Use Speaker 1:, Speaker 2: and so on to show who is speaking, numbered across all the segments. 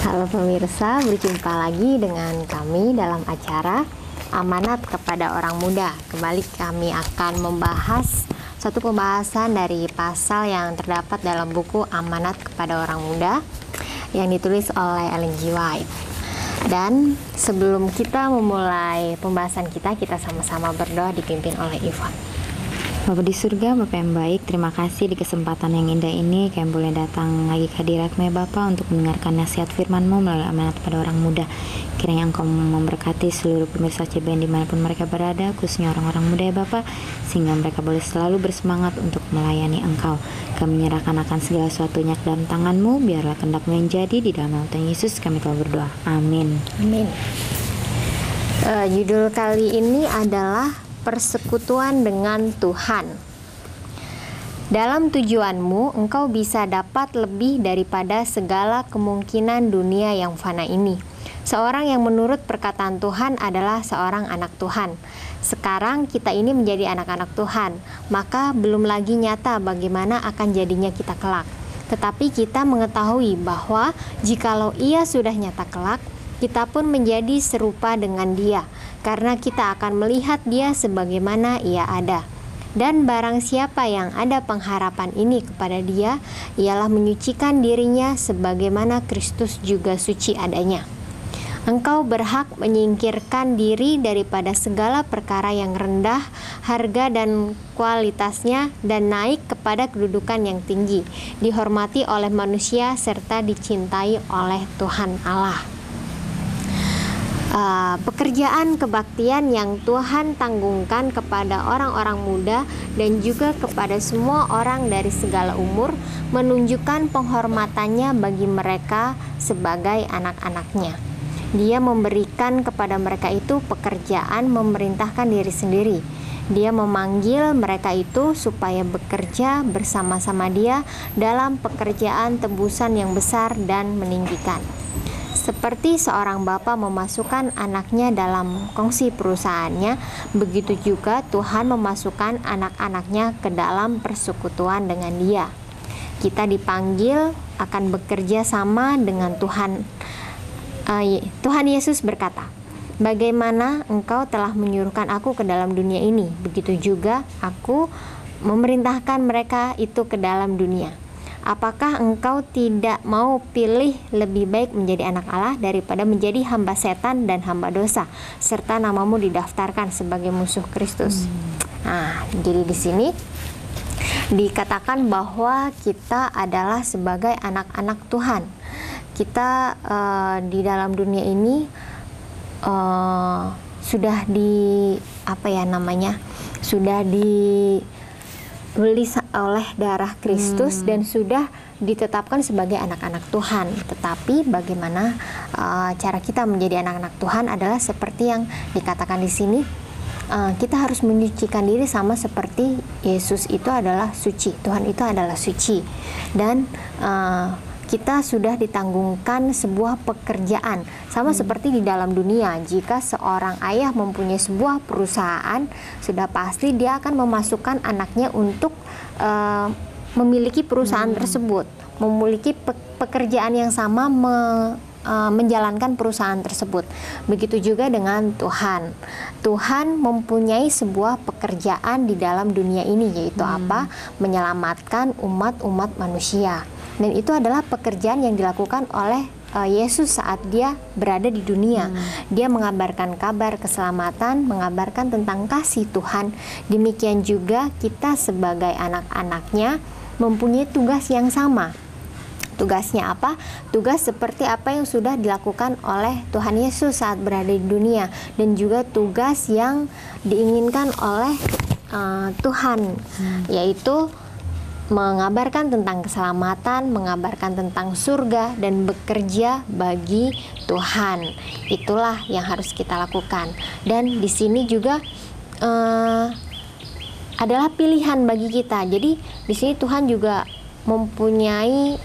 Speaker 1: Halo pemirsa, berjumpa lagi dengan kami dalam acara Amanat kepada Orang Muda. Kembali kami akan membahas satu pembahasan dari pasal yang terdapat dalam buku Amanat kepada Orang Muda yang ditulis oleh Ellen G. White. Dan sebelum kita memulai pembahasan kita sama-sama berdoa dipimpin oleh Ivan.
Speaker 2: Bapa di surga, Bapa yang baik, terima kasih di kesempatan yang indah ini kami boleh datang lagi ke hadirat-Mu ya Bapa untuk mendengarkan nasihat firman-Mu melalui amanat pada orang muda. Kiranya Engkau memberkati seluruh pemirsa CBN dimanapun mereka berada, khususnya orang-orang muda ya Bapa, sehingga mereka boleh selalu bersemangat untuk melayani Engkau. Kami menyerahkan akan segala sesuatunya ke dalam tangan-Mu, biarlah kehendak-Mu yang jadi, di dalam nama Tuhan Yesus kami telah berdoa. Amin.
Speaker 1: Amin. Judul kali ini adalah persekutuan dengan Tuhan. Dalam tujuanmu, engkau bisa dapat lebih daripada segala kemungkinan dunia yang fana ini. Seorang yang menurut perkataan Tuhan adalah seorang anak Tuhan. Sekarang kita ini menjadi anak-anak Tuhan, maka belum lagi nyata bagaimana akan jadinya kita kelak. Tetapi kita mengetahui bahwa jikalau ia sudah nyata kelak, kita pun menjadi serupa dengan Dia, karena kita akan melihat Dia sebagaimana Ia ada. Dan barang siapa yang ada pengharapan ini kepada Dia, ialah menyucikan dirinya sebagaimana Kristus juga suci adanya. Engkau berhak menyingkirkan diri daripada segala perkara yang rendah, harga dan kualitasnya, dan naik kepada kedudukan yang tinggi, dihormati oleh manusia serta dicintai oleh Tuhan Allah. Pekerjaan kebaktian yang Tuhan tanggungkan kepada orang-orang muda dan juga kepada semua orang dari segala umur menunjukkan penghormatannya bagi mereka sebagai anak-anaknya. Dia memberikan kepada mereka itu pekerjaan memerintahkan diri sendiri. Dia memanggil mereka itu supaya bekerja bersama-sama Dia dalam pekerjaan tebusan yang besar dan meninggikan. Seperti seorang bapa memasukkan anaknya dalam kongsi perusahaannya, begitu juga Tuhan memasukkan anak-anaknya ke dalam persekutuan dengan Dia. Kita dipanggil akan bekerja sama dengan Tuhan. Tuhan Yesus berkata, "Bagaimana engkau telah menyuruhkan aku ke dalam dunia ini, begitu juga aku memerintahkan mereka itu ke dalam dunia. Apakah engkau tidak mau pilih lebih baik menjadi anak Allah daripada menjadi hamba setan dan hamba dosa, serta namamu didaftarkan sebagai musuh Kristus?" Nah, jadi di sini dikatakan bahwa kita adalah sebagai anak-anak Tuhan. Kita di dalam dunia ini sudah sudah dibeli oleh darah Kristus dan sudah ditetapkan sebagai anak-anak Tuhan. Tetapi bagaimana cara kita menjadi anak-anak Tuhan adalah seperti yang dikatakan di sini. Kita harus menyucikan diri sama seperti Yesus itu adalah suci. Tuhan itu adalah suci. Dan kita sudah ditanggungkan sebuah pekerjaan sama seperti di dalam dunia. Jika seorang ayah mempunyai sebuah perusahaan, sudah pasti dia akan memasukkan anaknya untuk memiliki perusahaan tersebut, memiliki pekerjaan yang sama, menjalankan perusahaan tersebut. Begitu juga dengan Tuhan. Tuhan mempunyai sebuah pekerjaan di dalam dunia ini, yaitu apa? Menyelamatkan umat-umat manusia. Dan itu adalah pekerjaan yang dilakukan oleh Yesus saat Dia berada di dunia. Dia mengabarkan kabar keselamatan, mengabarkan tentang kasih Tuhan. Demikian juga kita sebagai anak-anaknya mempunyai tugas yang sama. Tugasnya apa? Tugas seperti apa yang sudah dilakukan oleh Tuhan Yesus saat berada di dunia, dan juga tugas yang diinginkan oleh Tuhan, yaitu mengabarkan tentang keselamatan, mengabarkan tentang surga, dan bekerja bagi Tuhan. Itulah yang harus kita lakukan. Dan di sini juga adalah pilihan bagi kita. Jadi di sini Tuhan juga mempunyai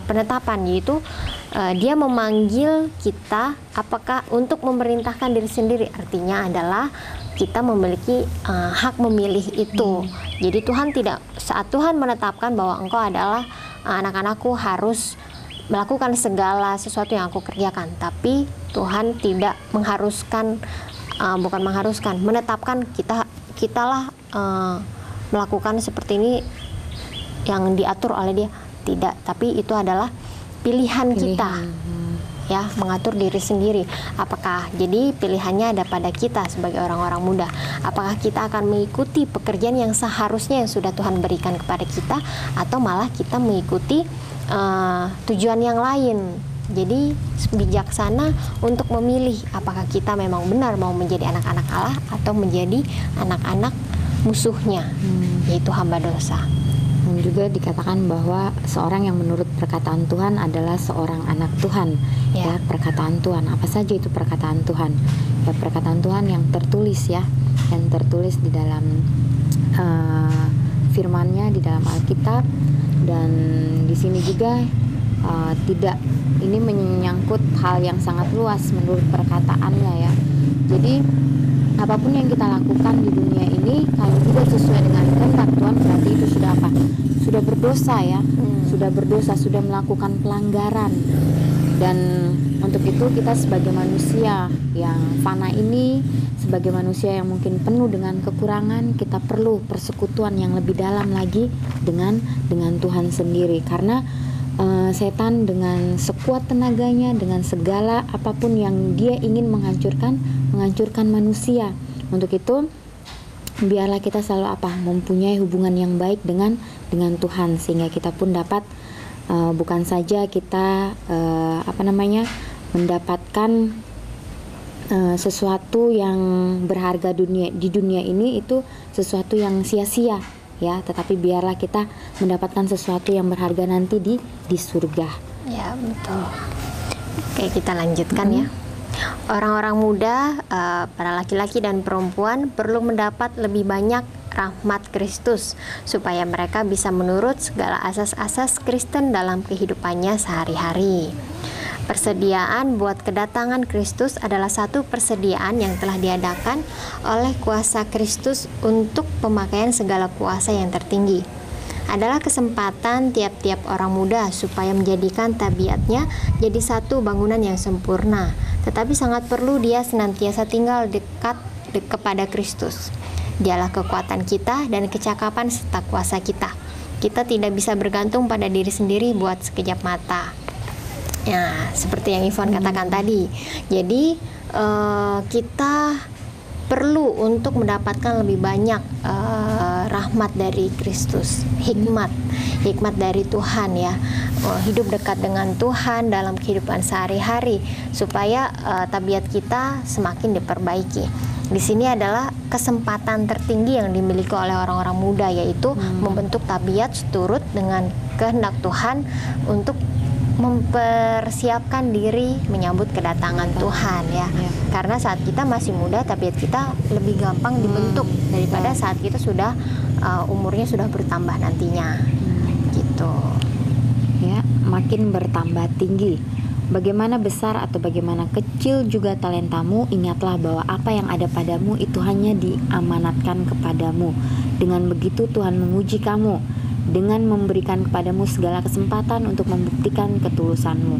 Speaker 1: penetapan, yaitu Dia memanggil kita apakah untuk memerintahkan diri sendiri. Artinya adalah kita memiliki hak memilih itu. Jadi saat Tuhan menetapkan bahwa engkau adalah anak-anakku harus melakukan segala sesuatu yang aku kerjakan, tapi Tuhan tidak mengharuskan, bukan mengharuskan, menetapkan kitalah melakukan seperti ini yang diatur oleh Dia, tidak, tapi itu adalah pilihan kita. Ya, mengatur diri sendiri. Apakah jadi pilihannya ada pada kita sebagai orang-orang muda? Apakah kita akan mengikuti pekerjaan yang seharusnya yang sudah Tuhan berikan kepada kita, atau malah kita mengikuti tujuan yang lain? Jadi bijaksana untuk memilih apakah kita memang benar mau menjadi anak-anak Allah atau menjadi anak-anak musuhnya, yaitu hamba dosa.
Speaker 2: Dan juga dikatakan bahwa seorang yang menurut perkataan Tuhan adalah seorang anak Tuhan. Ya, perkataan Tuhan. Apa saja itu perkataan Tuhan? Ya, perkataan Tuhan yang tertulis, ya, yang tertulis di dalam firman-Nya di dalam Alkitab. Dan di sini juga tidak, ini menyangkut hal yang sangat luas menurut perkataannya, ya. Jadi apapun yang kita lakukan di dunia ini, kalau tidak sesuai dengan kehendak Tuhan, berarti itu sudah apa? Sudah berdosa, ya. Sudah berdosa, sudah melakukan pelanggaran. Dan untuk itu kita sebagai manusia yang fana ini, sebagai manusia yang mungkin penuh dengan kekurangan, kita perlu persekutuan yang lebih dalam lagi dengan Tuhan sendiri. Karena setan dengan sekuat tenaganya, dengan segala apapun yang dia ingin menghancurkan manusia. Untuk itu biarlah kita selalu mempunyai hubungan yang baik dengan Tuhan, sehingga kita pun dapat bukan saja kita mendapatkan sesuatu yang berharga di dunia ini, itu sesuatu yang sia-sia, ya, tetapi biarlah kita mendapatkan sesuatu yang berharga nanti di surga.
Speaker 1: Ya, betul. Oke, kita lanjutkan ya. Orang-orang muda, para laki-laki dan perempuan perlu mendapat lebih banyak rahmat Kristus supaya mereka bisa menurut segala asas-asas Kristen dalam kehidupannya sehari-hari. Persediaan buat kedatangan Kristus adalah satu persediaan yang telah diadakan oleh kuasa Kristus untuk pemakaian segala kuasa yang tertinggi. Adalah kesempatan tiap-tiap orang muda supaya menjadikan tabiatnya jadi satu bangunan yang sempurna, tetapi sangat perlu dia senantiasa tinggal dekat kepada Kristus. Dialah kekuatan kita dan kecakapan serta kuasa kita. Kita tidak bisa bergantung pada diri sendiri buat sekejap mata. Ya, seperti yang Ivon katakan tadi. Jadi kita perlu untuk mendapatkan lebih banyak rahmat dari Kristus, hikmat dari Tuhan, ya. Hidup dekat dengan Tuhan dalam kehidupan sehari-hari supaya tabiat kita semakin diperbaiki. Di sini adalah kesempatan tertinggi yang dimiliki oleh orang-orang muda, yaitu membentuk tabiat seturut dengan kehendak Tuhan untuk mempersiapkan diri menyambut kedatangan Tuhan, ya. Karena saat kita masih muda, tabiat kita lebih gampang dibentuk daripada saat kita sudah umurnya sudah bertambah nantinya, gitu.
Speaker 2: Ya, makin bertambah tinggi. Bagaimana besar atau bagaimana kecil juga talentamu, ingatlah bahwa apa yang ada padamu itu hanya diamanatkan kepadamu. Dengan begitu Tuhan menguji kamu dengan memberikan kepadamu segala kesempatan untuk membuktikan ketulusanmu.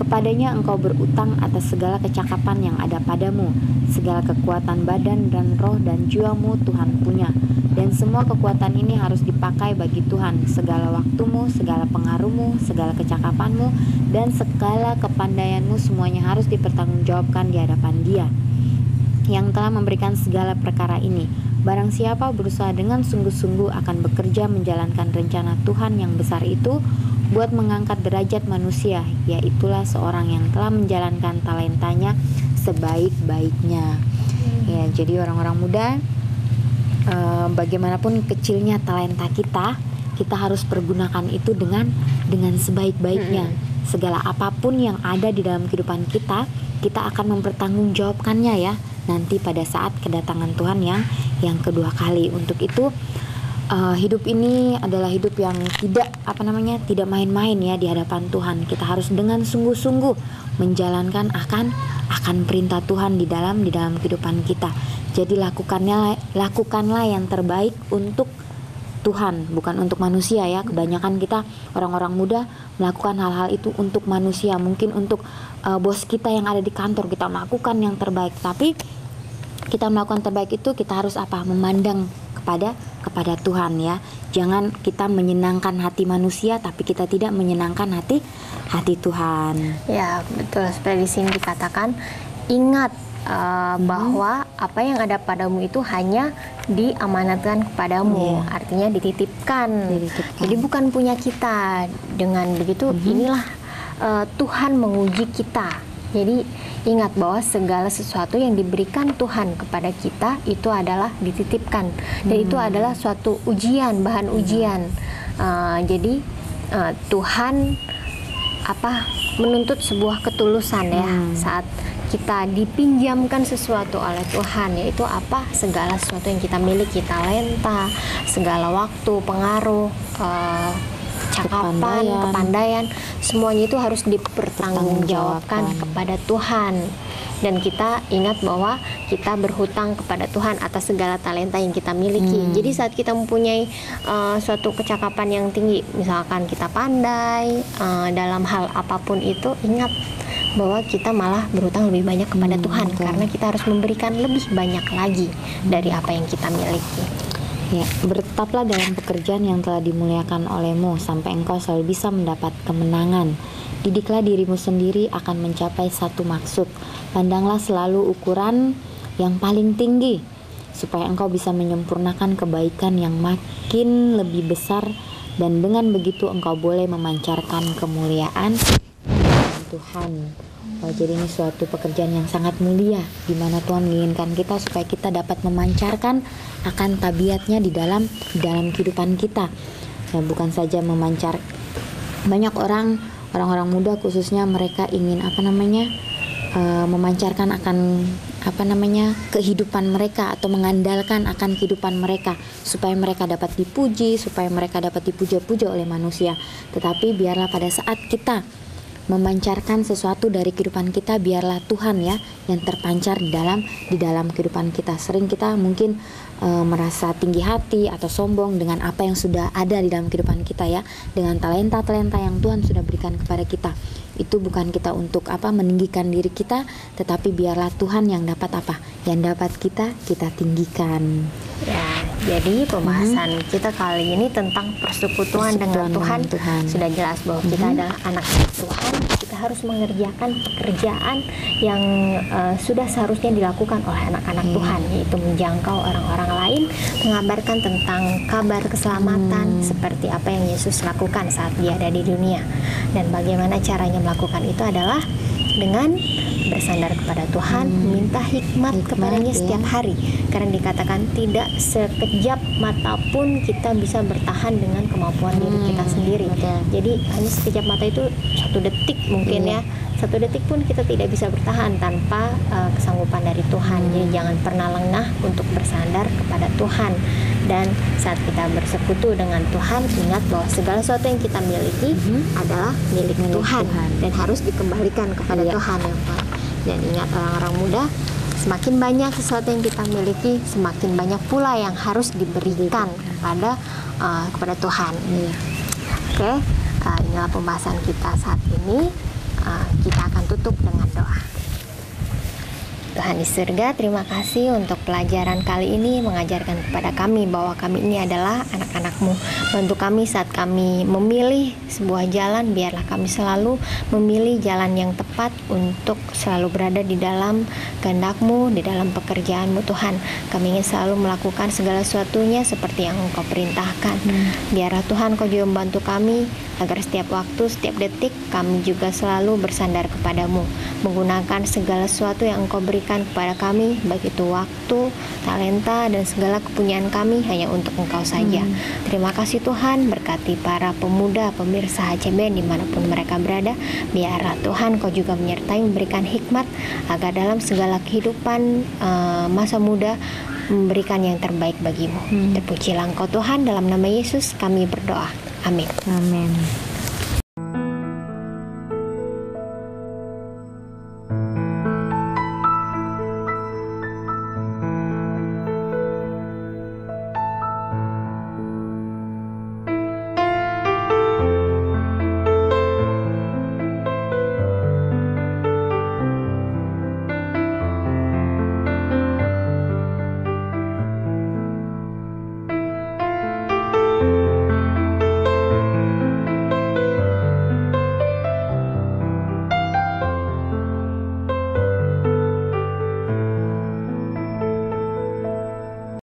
Speaker 2: Kepadanya engkau berutang atas segala kecakapan yang ada padamu, segala kekuatan badan dan roh dan jiwamu Tuhan punya, dan semua kekuatan ini harus dipakai bagi Tuhan. Segala waktumu, segala pengaruhmu, segala kecakapanmu, dan segala kepandaianmu semuanya harus dipertanggungjawabkan di hadapan Dia yang telah memberikan segala perkara ini. Barang siapa berusaha dengan sungguh-sungguh akan bekerja menjalankan rencana Tuhan yang besar itu buat mengangkat derajat manusia, yaitulah seorang yang telah menjalankan talentanya sebaik-baiknya. Ya, jadi orang-orang muda, bagaimanapun kecilnya talenta kita, kita harus pergunakan itu dengan sebaik-baiknya. Segala apapun yang ada di dalam kehidupan kita, kita akan mempertanggungjawabkannya, ya, nanti pada saat kedatangan Tuhan yang kedua kali. Untuk itu hidup ini adalah hidup yang tidak main-main, ya, di hadapan Tuhan. Kita harus dengan sungguh-sungguh menjalankan akan perintah Tuhan di dalam kehidupan kita. Jadi lakukanlah yang terbaik untuk Tuhan, bukan untuk manusia, ya. Kebanyakan kita orang-orang muda melakukan hal-hal itu untuk manusia. Mungkin untuk bos kita yang ada di kantor, kita melakukan yang terbaik. Tapi kita melakukan terbaik itu kita harus apa? Memandang kepada Tuhan ya. Jangan kita menyenangkan hati manusia tapi kita tidak menyenangkan hati Tuhan.
Speaker 1: Ya, betul. Seperti di sini dikatakan, ingat bahwa apa yang ada padamu itu hanya diamanatkan kepadamu, artinya dititipkan. Jadi bukan punya kita. Dengan begitu inilah Tuhan menguji kita. Jadi ingat bahwa segala sesuatu yang diberikan Tuhan kepada kita itu adalah dititipkan, dan itu adalah suatu ujian, bahan ujian. Jadi Tuhan menuntut sebuah ketulusan ya saat kita dipinjamkan sesuatu oleh Tuhan, yaitu segala sesuatu yang kita miliki, talenta, segala waktu, pengaruh, cakapan, kepandaian, semuanya itu harus dipertanggungjawabkan kepada Tuhan. Dan kita ingat bahwa kita berhutang kepada Tuhan atas segala talenta yang kita miliki. Jadi saat kita mempunyai suatu kecakapan yang tinggi, misalkan kita pandai dalam hal apapun itu, ingat bahwa kita malah berhutang lebih banyak kepada Tuhan, karena kita harus memberikan lebih banyak lagi dari apa yang kita miliki.
Speaker 2: Ya, bertetaplah dalam pekerjaan yang telah dimuliakan olehmu sampai engkau selalu bisa mendapat kemenangan. Didiklah dirimu sendiri akan mencapai satu maksud. Pandanglah selalu ukuran yang paling tinggi supaya engkau bisa menyempurnakan kebaikan yang makin lebih besar, dan dengan begitu engkau boleh memancarkan kemuliaan Tuhan. Jadi ini suatu pekerjaan yang sangat mulia, di mana Tuhan menginginkan kita supaya kita dapat memancarkan akan tabiatnya di dalam kehidupan kita. Nah, bukan saja memancar. Banyak orang-orang muda khususnya mereka ingin memancarkan akan kehidupan mereka, atau mengandalkan akan kehidupan mereka supaya mereka dapat dipuji, supaya mereka dapat dipuja-puja oleh manusia. Tetapi biarlah pada saat kita memancarkan sesuatu dari kehidupan kita, biarlah Tuhan ya yang terpancar di dalam kehidupan kita. Sering kita mungkin merasa tinggi hati atau sombong dengan apa yang sudah ada di dalam kehidupan kita ya, dengan talenta-talenta yang Tuhan sudah berikan kepada kita. Itu bukan kita untuk meninggikan diri kita, tetapi biarlah Tuhan yang dapat kita tinggikan.
Speaker 1: Ya, jadi pembahasan kita kali ini tentang persekutuan dengan Tuhan. Sudah jelas bahwa kita adalah anak Tuhan. Kita harus mengerjakan pekerjaan yang sudah seharusnya dilakukan oleh anak-anak Tuhan, yaitu menjangkau orang-orang lain, mengabarkan tentang kabar keselamatan seperti apa yang Yesus lakukan saat dia ada di dunia. Dan bagaimana caranya melakukan itu adalah dengan bersandar kepada Tuhan, minta hikmat kepadanya setiap hari. Karena dikatakan tidak sekejap mata pun kita bisa bertahan dengan kemampuan diri kita sendiri. Jadi hanya sekejap mata itu 1 detik mungkin ya. 1 detik pun kita tidak bisa bertahan tanpa kesanggupan dari Tuhan. Jadi jangan pernah lengah untuk bersandar kepada Tuhan. Dan saat kita bersekutu dengan Tuhan, ingat bahwa segala sesuatu yang kita miliki adalah milik Tuhan dan harus dikembalikan kepada Tuhan ya Pak. Dan ingat orang-orang muda, semakin banyak sesuatu yang kita miliki, semakin banyak pula yang harus diberikan kepada Tuhan. Oke, inilah pembahasan kita saat ini. Kita akan tutup dengan doa. Tuhan di surga, terima kasih untuk pelajaran kali ini mengajarkan kepada kami bahwa kami ini adalah anak-anak-Mu. Bantu kami saat kami memilih sebuah jalan, biarlah kami selalu memilih jalan yang tepat untuk selalu berada di dalam kehendak-Mu, di dalam pekerjaan-Mu Tuhan. Kami ingin selalu melakukan segala sesuatunya seperti yang Engkau perintahkan. Biarlah Tuhan Kau juga membantu kami agar setiap waktu, setiap detik kami juga selalu bersandar kepadamu, menggunakan segala sesuatu yang Engkau berikan kepada kami, baik itu waktu, talenta, dan segala kepunyaan kami hanya untuk Engkau saja. Terima kasih Tuhan, berkati para pemuda, pemirsa HCBN dimanapun mereka berada. Biarlah Tuhan Kau juga menyertai, memberikan hikmat agar dalam segala kehidupan masa muda memberikan yang terbaik bagimu. Terpujilah Engkau Tuhan, dalam nama Yesus kami berdoa. Amin.
Speaker 2: Amin.